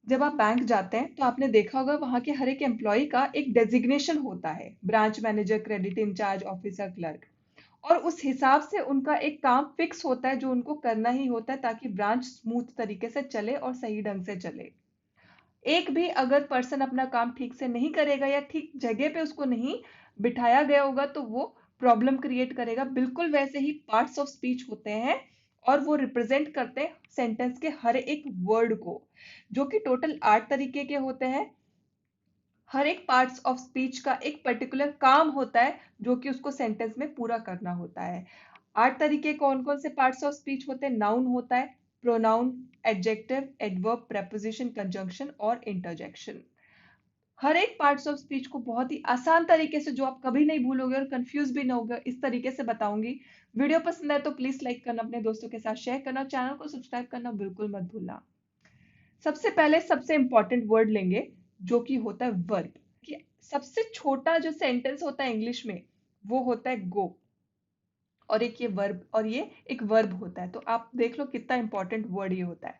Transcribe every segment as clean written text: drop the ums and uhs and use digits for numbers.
जब आप बैंक जाते हैं तो आपने देखा होगा वहां के हर एक एम्प्लॉय का एक डेजिग्नेशन होता है, branch manager, credit incharge, officer, clerk. और उस हिसाब से उनका एक काम फिक्स होता है जो उनको करना ही होता है ताकि ब्रांच स्मूथ तरीके से चले और सही ढंग से चले। एक भी अगर पर्सन अपना काम ठीक से नहीं करेगा या ठीक जगह पे उसको नहीं बिठाया गया होगा तो वो प्रॉब्लम क्रिएट करेगा। बिल्कुल वैसे ही पार्ट्स ऑफ स्पीच होते हैं और वो रिप्रेजेंट करते हैं सेंटेंस के हर एक वर्ड को, जो कि टोटल 8 तरीके के होते हैं। हर एक पार्ट्स ऑफ स्पीच का एक पर्टिकुलर काम होता है जो कि उसको सेंटेंस में पूरा करना होता है। 8 तरीके कौन कौन से पार्ट्स ऑफ स्पीच होते हैं? नाउन होता है, pronoun, adjective, adverb, preposition, conjunction और इंटरजेक्शन। हर एक पार्ट्स ऑफ स्पीच को बहुत ही आसान तरीके से, जो आप कभी नहीं भूलोगे और कंफ्यूज भी ना होगा, इस तरीके से बताऊंगी। वीडियो पसंद आए तो प्लीज लाइक करना, अपने दोस्तों के साथ शेयर करना, चैनल को सब्सक्राइब करना बिल्कुल मत भूलना। सबसे पहले सबसे इंपॉर्टेंट वर्ड लेंगे जो कि होता है वर्ब। कि सबसे छोटा जो सेंटेंस होता है इंग्लिश में वो होता है गो, और एक ये वर्ब, और ये एक वर्ब होता है। तो आप देख लो कितना इंपॉर्टेंट वर्ड ये होता है।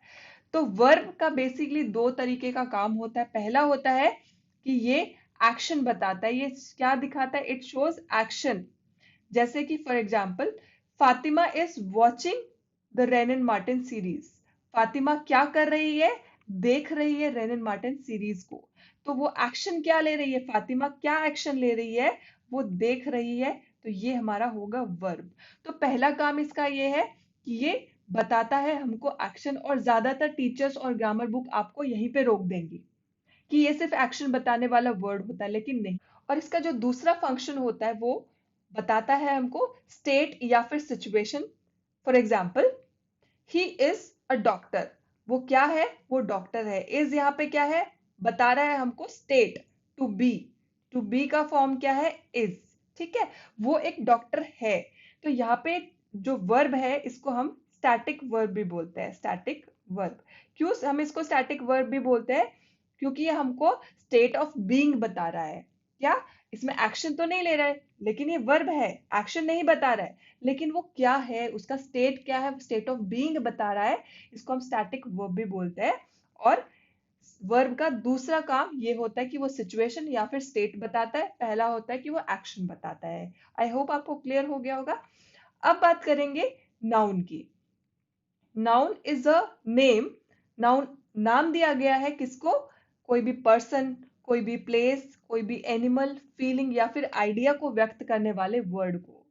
तो वर्ब का बेसिकली 2 तरीके का काम होता है। पहला होता है कि ये एक्शन बताता है, ये क्या दिखाता है? It shows action. जैसे कि for example, Fatima is watching the rain and Martin series. Fatima क्या कर रही है? देख रही है रेन एंड मार्टिन सीरीज को। तो वो एक्शन क्या ले रही है? फातिमा क्या एक्शन ले रही है? वो देख रही है। तो ये हमारा होगा वर्ब। तो पहला काम इसका ये है कि ये बताता है हमको एक्शन, और ज्यादातर टीचर्स और ग्रामर बुक आपको यहीं पे रोक देंगी कि ये सिर्फ एक्शन बताने वाला वर्ड होता है, लेकिन नहीं। और इसका जो दूसरा फंक्शन होता है वो बताता है हमको स्टेट या फिर situation. For example, he is a doctor. वो क्या है? वो डॉक्टर है। इज यहाँ पे क्या है? बता रहा है हमको state, to be. To be का फॉर्म क्या है? इज। ठीक है, वो एक डॉक्टर है। तो यहाँ पे जो वर्ब है इसको हम स्टैटिक वर्ब भी बोलते हैं। Static verb. क्यों हम इसको स्टैटिक वर्ब भी बोलते हैं? क्योंकि ये हमको स्टेट ऑफ बीइंग बता रहा है। क्या? इसमें एक्शन तो नहीं ले रहा है, लेकिन ये वर्ब है, एक्शन नहीं बता रहा है, लेकिन वो क्या है, उसका स्टेट क्या है, स्टेट ऑफ बीइंग बता रहा है। इसको हम स्टैटिक वर्ब भी बोलते हैं। और वर्ब का दूसरा काम ये होता है कि वो सिचुएशन या फिर स्टेट बताता है। पहला होता है कि वो एक्शन बताता है। आई होप आपको क्लियर हो गया होगा। अब बात करेंगे नाउन की। Noun is a name. Noun नाम दिया गया है किसको? कोई भी पर्सन, कोई भी प्लेस, कोई भी एनिमल, फीलिंग या फिर आइडिया को व्यक्त करने वाले वर्ड को।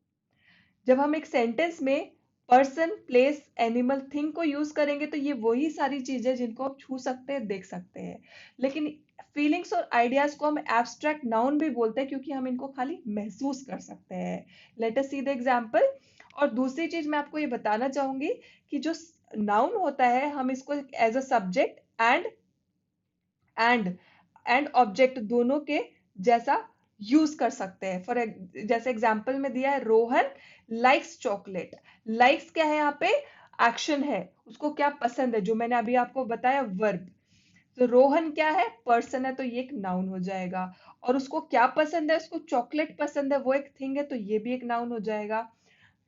जब हम एक सेंटेंस में पर्सन, प्लेस, एनिमल, थिंग को यूज करेंगे तो ये वही सारी चीजें जिनको आप छू सकते हैं, देख सकते हैं। लेकिन फीलिंग्स और आइडियाज को हम एब्स्ट्रैक्ट नाउन भी बोलते हैं क्योंकि हम इनको खाली महसूस कर सकते हैं। Let us see the example. और दूसरी चीज मैं आपको ये बताना चाहूंगी कि जो नाउन होता है हम इसको as a subject and and object दोनों के जैसा यूज कर सकते हैं। फॉर जैसे एग्जांपल में दिया है, रोहन लाइक्स चॉकलेट। लाइक्स क्या है? यहाँ पे एक्शन है, उसको क्या पसंद है, जो मैंने अभी आपको बताया वर्ब। तो रोहन क्या है? पर्सन है, तो ये एक नाउन हो जाएगा। और उसको क्या पसंद है? उसको चॉकलेट पसंद है, वो एक थिंग है, तो ये भी एक नाउन हो जाएगा।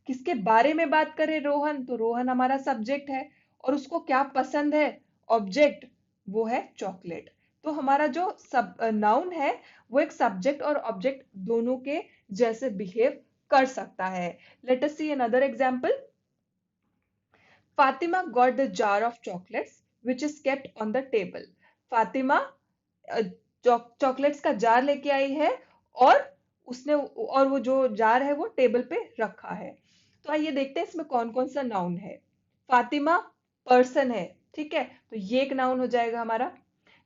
किसके बारे में बात करें? रोहन, तो रोहन हमारा सब्जेक्ट है। और उसको क्या पसंद है? ऑब्जेक्ट, वो है चॉकलेट। तो हमारा जो सब नाउन है वो एक सब्जेक्ट और ऑब्जेक्ट दोनों के जैसे बिहेव कर सकता है। Late us see another example. Fatima got the jar of chocolates which is kept on the table. Fatima chocolates का जार लेके आई है, और उसने, और वो जो जार है वो टेबल पे रखा है। तो आइए देखते हैं इसमें कौन कौन सा नाउन है। फातिमा पर्सन है, ठीक है, तो ये एक नाउन हो जाएगा हमारा।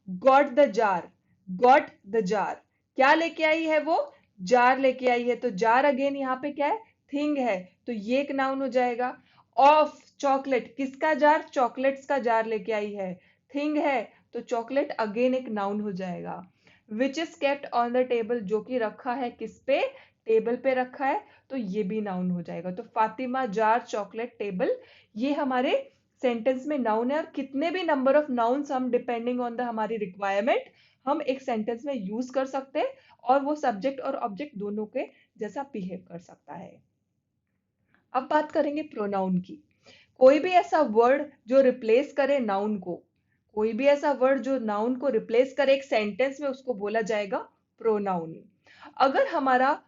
Got the jar, got the jar, क्या लेके आई है वो? जार लेके आई है, तो जार अगेन यहाँ पे क्या है? थिंग है, तो ये एक नाउन हो जाएगा। ऑफ चॉकलेट, किसका जार? चॉकलेट्स का जार लेके आई है, थिंग है, तो चॉकलेट अगेन एक नाउन हो जाएगा। Which is kept on the table, जो कि रखा है किस पे? टेबल पे रखा है, तो ये भी नाउन हो जाएगा। तो फातिमा, जार, चॉकलेट, टेबल, ये हमारे सेंटेंस में नाउन है। और कितने भी नंबर ऑफ नाउन्स हम डिपेंडिंग ऑन द हमारी रिक्वायरमेंट हम एक सेंटेंस में यूज कर सकते हैं, और वो सब्जेक्ट और ऑब्जेक्ट दोनों के जैसा बिहेव कर सकता है। अब बात करेंगे प्रोनाउन की। कोई भी ऐसा वर्ड जो रिप्लेस करे नाउन को, कोई भी ऐसा वर्ड जो नाउन को रिप्लेस करे एक सेंटेंस में, उसको बोला जाएगा प्रोनाउन। अगर हमारा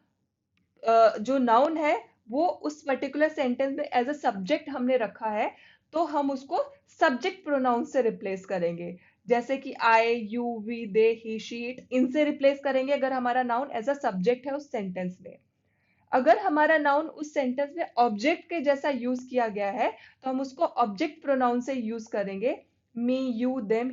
जो नाउन है वो उस पर्टिकुलर सेंटेंस में एज अ सब्जेक्ट हमने रखा है, तो हम उसको सब्जेक्ट प्रोनाउन से रिप्लेस करेंगे। जैसे कि I, you, we, they, he, she, it, इनसे रिप्लेस करेंगे अगर हमारा नाउन एज अ सब्जेक्ट है उस सेंटेंस में। अगर हमारा नाउन उस सेंटेंस में ऑब्जेक्ट के जैसा यूज किया गया है, तो हम उसको ऑब्जेक्ट प्रोनाउन से यूज करेंगे। Me, you, them,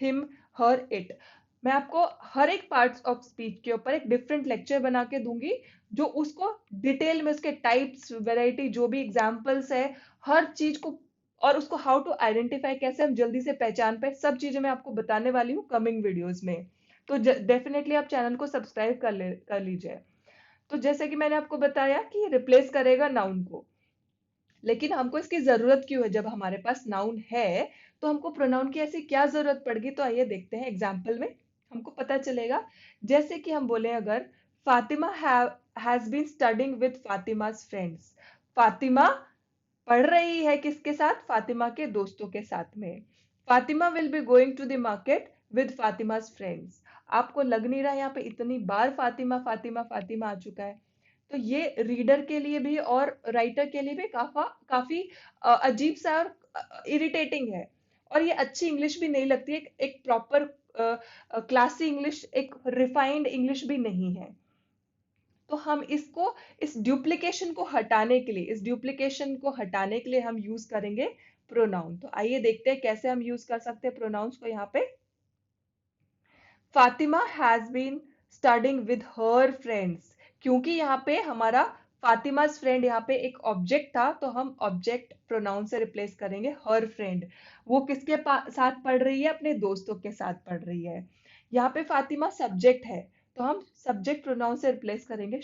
him, her, it. मैं आपको हर एक पार्ट्स ऑफ स्पीच के ऊपर एक डिफरेंट लेक्चर बना के दूंगी, जो उसको डिटेल में उसके टाइप्स, वैरायटी, जो भी एग्जांपल्स है, हर चीज को, और उसको हाउ टू आइडेंटिफाई, कैसे हम जल्दी से पहचान पाए, सब चीजें मैं आपको बताने वाली हूँ कमिंग वीडियोस में। तो डेफिनेटली आप चैनल को सब्सक्राइब कर लीजिए। तो जैसे कि मैंने आपको बताया कि ये रिप्लेस करेगा नाउन को, लेकिन हमको इसकी जरूरत क्यों है? जब हमारे पास नाउन है तो हमको प्रोनाउन की ऐसी क्या जरूरत पड़ेगी? तो आइए देखते हैं एग्जाम्पल में, हमको पता चलेगा। जैसे कि हम बोले अगर Fatima has been studying with Fatima's friends. Fatima पढ़ रही है किसके साथ? फातिमा के दोस्तों के साथ में। Fatima will be going to the market with Fatima's friends. आपको लग नहीं रहा यहाँ पे इतनी बार फातिमा फातिमा फातिमा आ चुका है? तो ये रीडर के लिए भी और राइटर के लिए भी काफी अजीब सा और इरिटेटिंग है, और ये अच्छी इंग्लिश भी नहीं लगती है। एक प्रॉपर क्लासी इंग्लिश, एक रिफाइंड इंग्लिश भी नहीं है। तो हम इसको, इस डुप्लीकेशन को हटाने के लिए, हम यूज करेंगे प्रोनाउन। तो आइए देखते हैं कैसे हम यूज कर सकते हैं प्रोनाउंस को यहाँ पे। Fatima has been studying with her friends. क्योंकि यहाँ पे हमारा फातिमा's फ्रेंड यहाँ पे एक ऑब्जेक्ट था, तो हम ऑब्जेक्ट प्रोनाउन से रिप्लेस करेंगे हर फ्रेंड। वो किसके साथ पढ़ रही है? अपने दोस्तों के साथ पढ़ रही है। यहाँ पे फातिमा सब्जेक्ट है, तो हम सब्जेक्ट प्रोनाउन से रिप्लेस करेंगे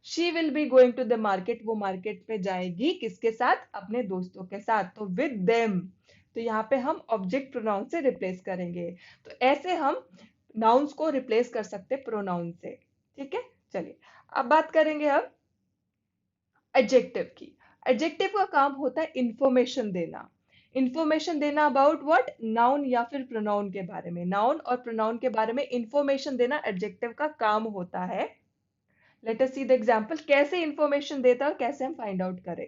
she will be going to the market. वो मार्केट पे जाएगी किसके साथ? अपने दोस्तों के साथ, तो विद देम। तो यहाँ पे हम ऑब्जेक्ट प्रोनाउन से रिप्लेस करेंगे। तो ऐसे हम नाउन्स को रिप्लेस कर सकते प्रोनाउन से। ठीक है, चलिए अब बात करेंगे अब एडजेक्टिव की। एडजेक्टिव का काम होता है इंफॉर्मेशन देना। इंफॉर्मेशन देना अबाउट व्हाट? नाउन या फिर प्रोनाउन के बारे में। नाउन और प्रोनाउन के बारे में इंफॉर्मेशन देना एडजेक्टिव का काम होता है। Late us see the example, कैसे इंफॉर्मेशन देता है, कैसे हम फाइंड आउट करें।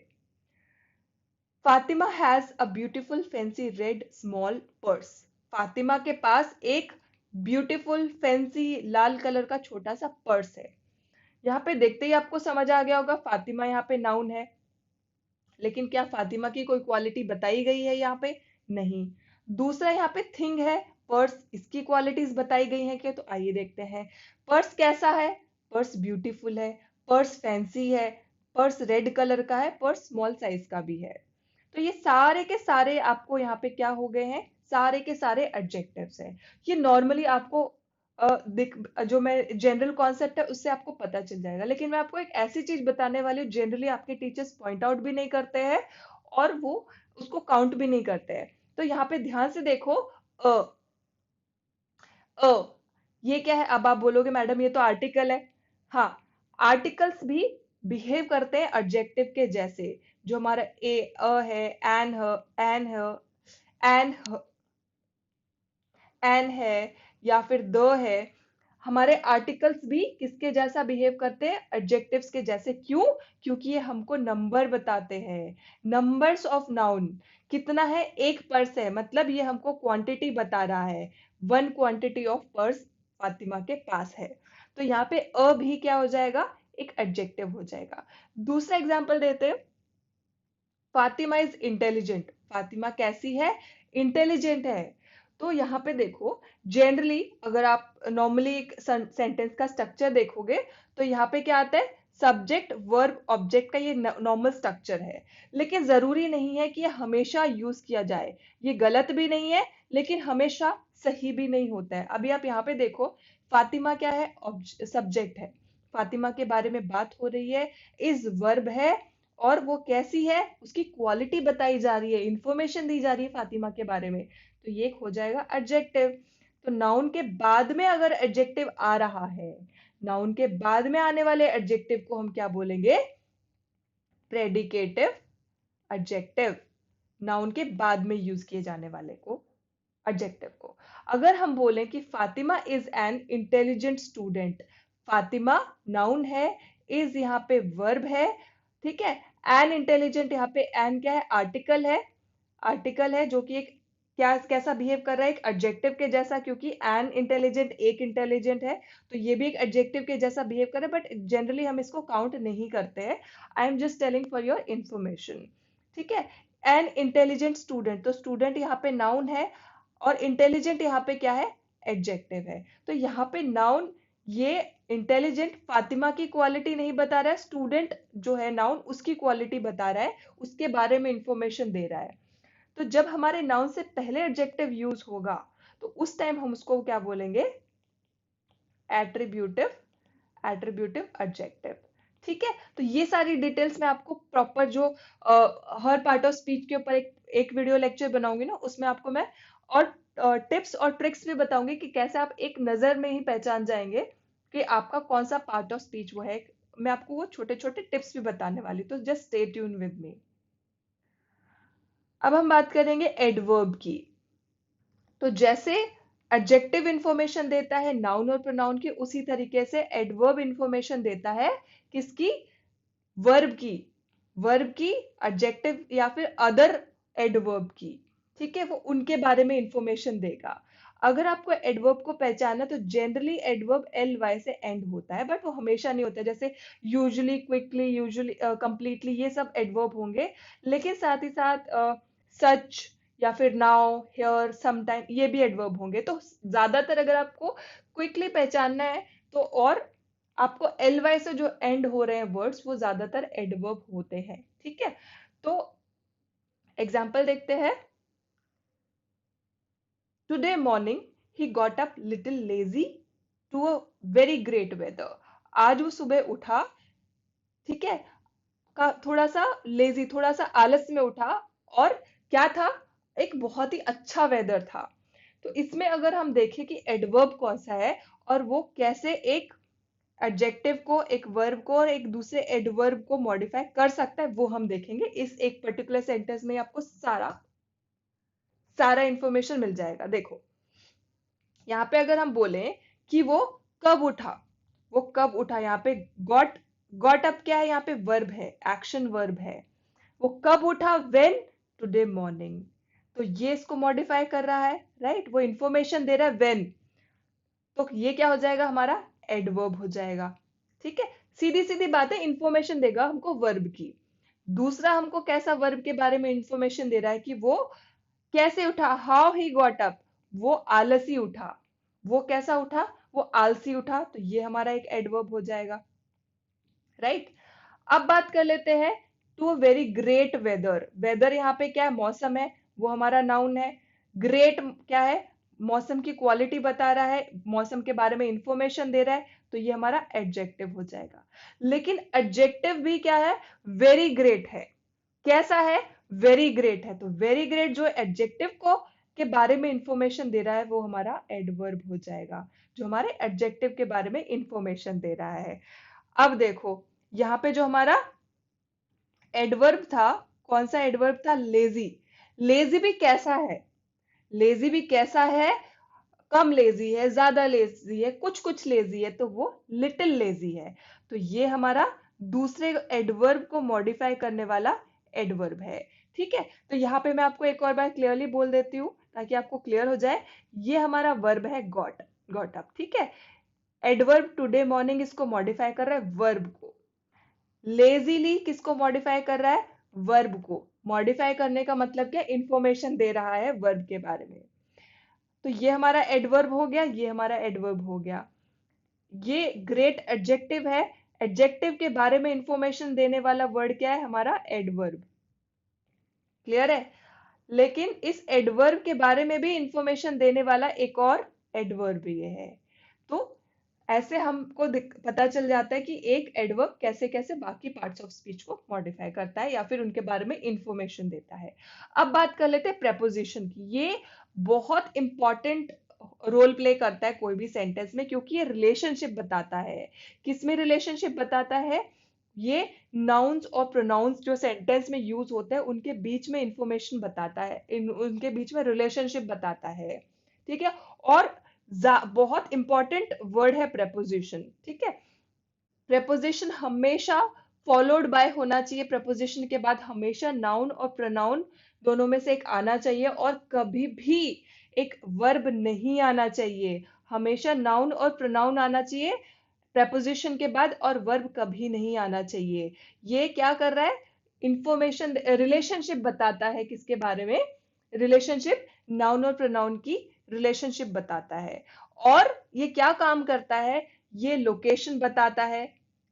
Fatima has a beautiful fancy red small purse. Fatima के पास एक ब्यूटीफुल फैंसी लाल कलर का छोटा सा पर्स है। यहाँ पे देखते ही आपको समझ आ गया होगा फातिमा यहाँ पे नाउन है, लेकिन क्या फातिमा की कोई क्वालिटी बताई गई है यहाँ पे? नहीं। दूसरा यहाँ पे थिंग है, पर्स, इसकी क्वालिटीज बताई गई हैं क्या? तो आइए देखते हैं। पर्स कैसा है? पर्स ब्यूटीफुल है, पर्स फैंसी है, पर्स रेड कलर का है, पर्स स्मॉल साइज का भी है। तो ये सारे के सारे आपको यहाँ पे क्या हो गए हैं? सारे के सारे एडजेक्टिव्स हैं। ये नॉर्मली आपको जो मैं जनरल कॉन्सेप्ट है उससे आपको पता चल जाएगा, लेकिन मैं आपको एक ऐसी चीज बताने वाली हूँ जनरली आपके टीचर्स पॉइंट आउट भी नहीं करते हैं और वो उसको काउंट भी नहीं करते हैं। तो यहाँ पे ध्यान से देखो, अ अ ये क्या है? अब आप बोलोगे मैडम ये तो आर्टिकल है। हाँ, आर्टिकल्स भी बिहेव करते हैं एडजेक्टिव के जैसे। जो हमारा है, एन एन है, या फिर द है, हमारे आर्टिकल्स भी किसके जैसा बिहेव करते हैं? एडजेक्टिव्स के जैसे। क्यों? क्योंकि ये हमको नंबर बताते हैं। नंबर्स ऑफ नाउन कितना है? एक पर्स है, मतलब ये हमको क्वांटिटी बता रहा है। One quantity of purse Fatima के पास है। तो यहाँ पे अ भी क्या हो जाएगा? एक एडजेक्टिव हो जाएगा। दूसरा एग्जांपल देते हैं। Fatima is intelligent. फातिमा कैसी है? इंटेलिजेंट है। तो यहाँ पे देखो, जनरली अगर आप नॉर्मली एक सेंटेंस का स्ट्रक्चर देखोगे तो यहाँ पे क्या आता है? सब्जेक्ट, वर्ब, ऑब्जेक्ट का ये नॉर्मल स्ट्रक्चर है। लेकिन जरूरी नहीं है कि ये हमेशा यूज किया जाए। ये गलत भी नहीं है, लेकिन हमेशा सही भी नहीं होता है। अभी आप यहाँ पे देखो, फातिमा क्या है? सब्जेक्ट है। फातिमा के बारे में बात हो रही है, इज वर्ब है, और वो कैसी है? उसकी क्वालिटी बताई जा रही है, इंफॉर्मेशन दी जा रही है फातिमा के बारे में। तो ये हो जाएगा एडजेक्टिव। तो नाउन के बाद में अगर एडजेक्टिव आ रहा है, नाउन के बाद में आने वाले एडजेक्टिव को हम क्या बोलेंगे? Predicative adjective. नाउन के बाद में यूज किए जाने वाले को एडजेक्टिव को। अगर हम बोलें कि Fatima is an intelligent student, Fatima noun है, इज यहाँ पे वर्ब है, ठीक है। एन इंटेलिजेंट यहाँ पे एन क्या है, आर्टिकल है, आर्टिकल है जो कि एक क्या कैसा बिहेव कर रहा है, एक एडजेक्टिव के जैसा, क्योंकि एन इंटेलिजेंट एक इंटेलिजेंट है, तो ये भी एक एडजेक्टिव के जैसा बिहेव कर रहा है, बट जनरली हम इसको काउंट नहीं करते हैं। I am just telling for your information, ठीक है। एन इंटेलिजेंट स्टूडेंट, तो स्टूडेंट यहाँ पे नाउन है और इंटेलिजेंट यहाँ पे क्या है, एडजेक्टिव है। तो यहाँ पे नाउन ये इंटेलिजेंट फातिमा की क्वालिटी नहीं बता रहा है, स्टूडेंट जो है नाउन उसकी क्वालिटी बता रहा है, उसके बारे में इंफॉर्मेशन दे रहा है। तो जब हमारे नाउन से पहले एडजेक्टिव यूज होगा तो उस टाइम हम उसको क्या बोलेंगे, एट्रीब्यूटिव, एट्रीब्यूटिव एडजेक्टिव, ठीक है। तो ये सारी डिटेल्स मैं आपको प्रॉपर जो हर पार्ट ऑफ स्पीच के ऊपर एक वीडियो लेक्चर बनाऊंगी ना, उसमें आपको मैं और टिप्स और ट्रिक्स भी बताऊंगी कि कैसे आप एक नजर में ही पहचान जाएंगे कि आपका कौन सा पार्ट ऑफ स्पीच वो है। मैं आपको वो छोटे छोटे टिप्स भी बताने वाली, तो just stay tune with me. अब हम बात करेंगे एडवर्ब की। तो जैसे एडजेक्टिव इंफॉर्मेशन देता है नाउन और प्रोनाउन की, उसी तरीके से एडवर्ब इंफॉर्मेशन देता है किसकी, वर्ब की, वर्ब की, एडजेक्टिव या फिर अदर एडवर्ब की, ठीक है, वो उनके बारे में इंफॉर्मेशन देगा। अगर आपको एडवर्ब को पहचानना, तो जनरली एडवर्ब एल वाई से एंड होता है, बट वो हमेशा नहीं होता। जैसे यूजुअली, क्विकली, यूजुअली, कंप्लीटली, ये सब एडवर्ब होंगे, लेकिन साथ ही साथ सच या फिर नाउ, हियर, समटाइम, ये भी एडवर्ब होंगे। तो ज्यादातर अगर आपको क्विकली पहचानना है तो, और आपको एल वाई से जो एंड हो रहे हैं वर्ड्स, वो ज्यादातर एडवर्ब होते हैं, ठीक है। तो एग्जाम्पल देखते हैं। Today morning he got up little lazy to a very great weather. आज वो सुबह उठा, ठीक है, का थोड़ा सा लेजी, थोड़ा सा आलस में उठा, और क्या था, एक बहुत ही अच्छा वेदर था। तो इसमें अगर हम देखें कि एडवर्ब कौन सा है और वो कैसे एक एडजेक्टिव को, एक वर्ब को और एक दूसरे एडवर्ब को मॉडिफाई कर सकता है, वो हम देखेंगे इस एक पर्टिकुलर सेंटेंस में। आपको सारा सारा इंफॉर्मेशन मिल जाएगा। देखो यहाँ पे अगर हम बोले कि वो कब उठा, वो कब उठा, यहाँ पे गॉट, गॉट अप क्या है, यहाँ पे वर्ब है, एक्शन वर्ब है। वो कब उठा, व्हेन, टुडे मॉर्निंग। तो ये इसको मॉडिफाई कर रहा है, राइट, वो इंफॉर्मेशन दे रहा है व्हेन, तो ये क्या हो जाएगा, हमारा एडवर्ब हो जाएगा, ठीक है। सीधी सीधी बात है, इंफॉर्मेशन देगा हमको वर्ब की। दूसरा हमको कैसा वर्ब के बारे में इंफॉर्मेशन दे रहा है कि वो कैसे उठा, हाउ ही गॉट अप, वो आलसी उठा, वो कैसा उठा, वो आलसी उठा, तो ये हमारा एक एडवर्ब हो जाएगा, राइट। अब बात कर लेते हैं to a very great weather. Weather यहाँ पे क्या है, मौसम है, वो हमारा नाउन है। ग्रेट क्या है, मौसम की क्वालिटी बता रहा है, मौसम के बारे में इंफॉर्मेशन दे रहा है, तो ये हमारा एडजेक्टिव हो जाएगा। लेकिन एडजेक्टिव भी क्या है, वेरी ग्रेट है। कैसा है, वेरी ग्रेट है। तो वेरी ग्रेट जो एडजेक्टिव को के बारे में इंफॉर्मेशन दे रहा है, वो हमारा एडवर्ब हो जाएगा, जो हमारे एडजेक्टिव के बारे में इंफॉर्मेशन दे रहा है। अब देखो यहाँ पे जो हमारा एडवर्ब था, कौन सा एडवर्ब था, लेजी। लेजी भी कैसा है, लेजी भी कैसा है, कम लेजी है, ज्यादा लेजी है, कुछ कुछ लेजी है, तो वो लिटिल लेजी है। तो ये हमारा दूसरे एडवर्ब को मॉडिफाई करने वाला एडवर्ब है, ठीक है। तो यहाँ पे मैं आपको एक और बार क्लियरली बोल देती हूँ ताकि आपको क्लियर हो जाए। ये हमारा वर्ब है गॉट, गॉट अप, ठीक है। एडवर्ब टुडे मॉर्निंग इसको मॉडिफाई कर रहा है वर्ब को। लेजीली किसको मॉडिफाई कर रहा है, वर्ब को। मॉडिफाई करने का मतलब क्या, इंफॉर्मेशन दे रहा है वर्ब के बारे में। तो ये हमारा एडवर्ब हो गया, ये हमारा एडवर्ब हो गया। ये ग्रेट एडजेक्टिव है, एडजेक्टिव के बारे में इंफॉर्मेशन देने वाला वर्ड क्या है, हमारा एडवर्ब, क्लियर है। लेकिन इस एडवर्ब के बारे में भी इंफॉर्मेशन देने वाला एक और एडवर्ब भी है। तो ऐसे हमको पता चल जाता है कि एक एडवर्ब कैसे कैसे बाकी पार्ट्स ऑफ स्पीच को मॉडिफाई करता है या फिर उनके बारे में इंफॉर्मेशन देता है। अब बात कर लेते हैं प्रेपोजिशन की। ये बहुत इंपॉर्टेंट रोल प्ले करता है कोई भी सेंटेंस में, क्योंकि ये रिलेशनशिप बताता है। किसमें रिलेशनशिप बताता है, ये नाउन्स और प्रोनाउंस जो सेंटेंस में यूज होते हैं उनके बीच में इंफॉर्मेशन बताता है, उनके बीच में रिलेशनशिप बताता है। ठीक है। और बहुत इंपॉर्टेंट वर्ड है प्रेपोजिशन। ठीक है। प्रेपोजिशन हमेशा फॉलोड बाय होना चाहिए, प्रेपोजिशन के बाद हमेशा नाउन और प्रोनाउन दोनों में से एक आना चाहिए, और कभी भी एक वर्ब नहीं आना चाहिए। हमेशा नाउन और प्रोनाउन आना चाहिए प्रेपोजिशन के बाद, और वर्ब कभी नहीं आना चाहिए। ये क्या कर रहा है, इंफॉर्मेशन रिलेशनशिप बताता है, किसके बारे में, रिलेशनशिप, नाउन और प्रोनाउन की रिलेशनशिप बताता है। और ये क्या काम करता है, ये लोकेशन बताता है।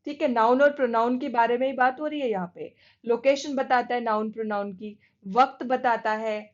ठीक है, नाउन और प्रोनाउन के बारे में ही बात हो रही है यहाँ पे। लोकेशन बताता है नाउन प्रोनाउन की, वक्त बताता है,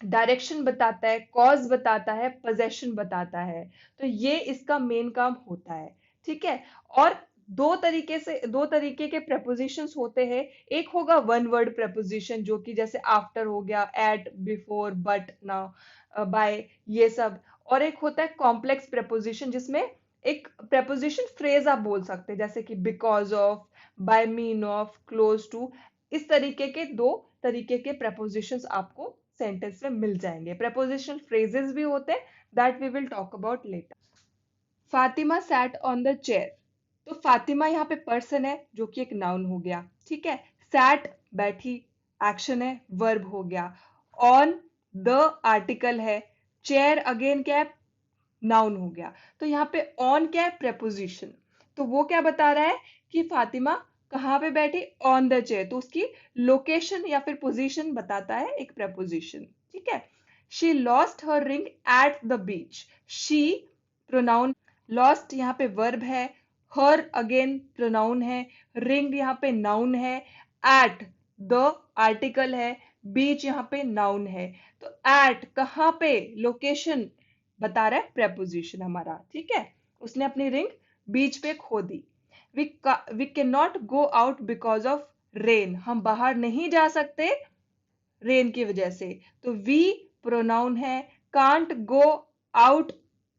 डायरेक्शन बताता है, कॉज बताता है, पोजेशन बताता है। तो ये इसका मेन काम होता है। ठीक है। और दो तरीके के prepositions होते हैं। एक होगा वन वर्ड preposition, जो कि जैसे आफ्टर हो गया, at, before, but, now, by, ये सब। और एक होता है कॉम्प्लेक्स preposition, जिसमें एक preposition फ्रेज आप बोल सकते हैं, जैसे कि because of, by mean of, close to. इस तरीके के दो तरीके के prepositions आपको सेंटेंस में मिल जाएंगे। prepositional phrases भी होते हैं, that we will talk about later. Fatima sat on the chair. तो फातिमा यहाँ पे पर्सन है, जो कि एक नाउन हो गया। ठीक है। सैट बैठी, एक्शन है, वर्ब हो गया। ऑन द आर्टिकल है, चेयर अगेन क्या है, नाउन हो गया। तो यहाँ पे ऑन क्या है, प्रेपोजिशन। तो वो क्या बता रहा है कि फातिमा कहाँ पे बैठी, ऑन द चेयर। तो उसकी लोकेशन या फिर पोजीशन बताता है एक प्रेपोजिशन। ठीक है। She lost her ring at the beach. She pronoun, lost यहाँ पे वर्ब है, हर अगेन प्रोनाउन है, रिंग यहाँ पे नाउन है, एट द आर्टिकल है, बीच यहाँ पे नाउन है। तो एट कहाँ पे, लोकेशन बता रहा है प्रेपोजिशन हमारा। ठीक है। उसने अपनी रिंग बीच पे खो दी। We can not go out because of rain. हम बाहर नहीं जा सकते रेन की वजह से। तो वी प्रोनाउन है, कांट गो आउट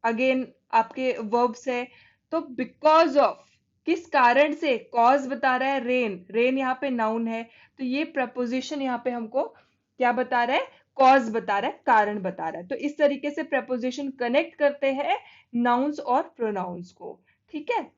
अगेन आपके वर्ब्स है। तो बिकॉज ऑफ, किस कारण से, कॉज बता रहा है, रेन, रेन यहाँ पे नाउन है। तो ये प्रपोजिशन यहाँ पे हमको क्या बता रहा है, कॉज बता रहा है, कारण बता रहा है। तो इस तरीके से प्रपोजिशन कनेक्ट करते हैं नाउन्स और प्रोनाउंस को। ठीक है।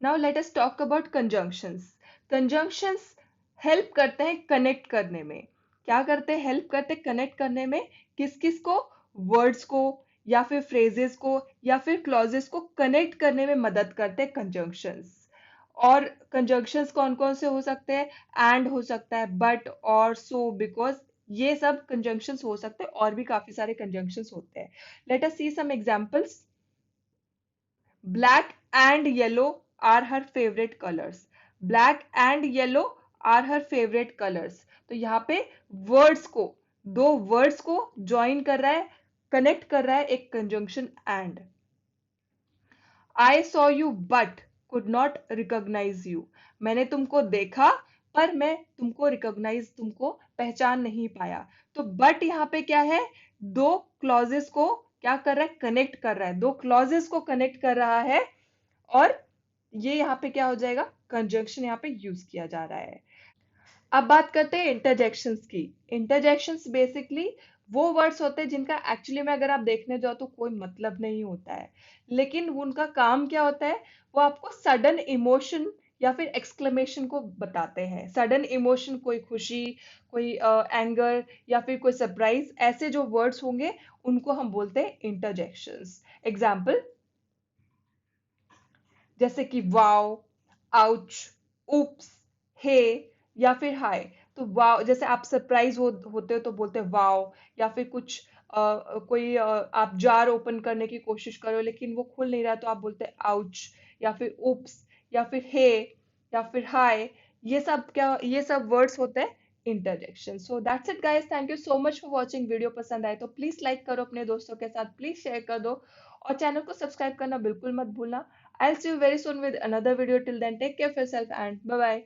Now let us talk about conjunctions. Conjunctions help करते हैं कनेक्ट करने में। क्या करते हैं, हेल्प करते हैं कनेक्ट करने में, किस किस को, वर्ड्स को, या फिर फ्रेजेस को, या फिर क्लॉजेस को कनेक्ट करने में मदद करते हैं कंजंक्शंस। और कंजंक्शंस कौन कौन से हो सकते हैं, एंड हो सकता है, बट, और, सो, बिकॉज, ये सब कंजंक्शंस हो सकते हैं। और भी काफी सारे कंजंक्शंस होते हैं। Let us see some examples. Black and yellow are her favorite colors. Black and yellow are her favorite colors. तो यहाँ पे वर्ड्स को, दो वर्ड्स को ज्वाइन कर रहा है, कनेक्ट कर रहा है एक conjunction and. I saw you but could not recognize you. मैंने तुमको देखा पर मैं तुमको रिकॉग्नाइज, तुमको पहचान नहीं पाया। तो बट यहाँ पे क्या है, दो क्लॉजेस को क्या कर रहा है, कनेक्ट कर रहा है, दो क्लॉजेस को कनेक्ट कर रहा है। और ये यहाँ पे क्या हो जाएगा, कंजंक्शन यहाँ पे यूज किया जा रहा है। अब बात करते हैं इंटरजेक्शंस की। इंटरजेक्शंस बेसिकली वो वर्ड्स होते हैं जिनका एक्चुअली में अगर आप देखने जाओ तो कोई मतलब नहीं होता है, लेकिन उनका काम क्या होता है, वो आपको सडन इमोशन या फिर एक्सक्लेमेशन को बताते हैं। सडन इमोशन, कोई खुशी, कोई एंगर, या फिर कोई सरप्राइज, ऐसे जो वर्ड्स होंगे उनको हम बोलते हैं इंटरजेक्शंस। एग्जाम्पल जैसे कि वाओ, आउच, उप्स, हे, या फिर हाय। तो वाओ, जैसे आप सरप्राइज होते हो तो बोलते हैं वाओ। या फिर कुछ कोई आप जार ओपन करने की कोशिश करो लेकिन वो खुल नहीं रहा, तो आप बोलते हैं आउच, या फिर उप्स, या फिर हे, या फिर हाय। ये सब क्या, ये सब वर्ड्स होते हैं interjection. So that's it guys, thank you so much for watching. Video पसंद आए तो प्लीज लाइक करो, अपने दोस्तों के साथ प्लीज शेयर कर दो, और चैनल को सब्सक्राइब करना बिल्कुल मत भूलना। I'll see you very soon with another video. Till then, take care of yourself and bye bye.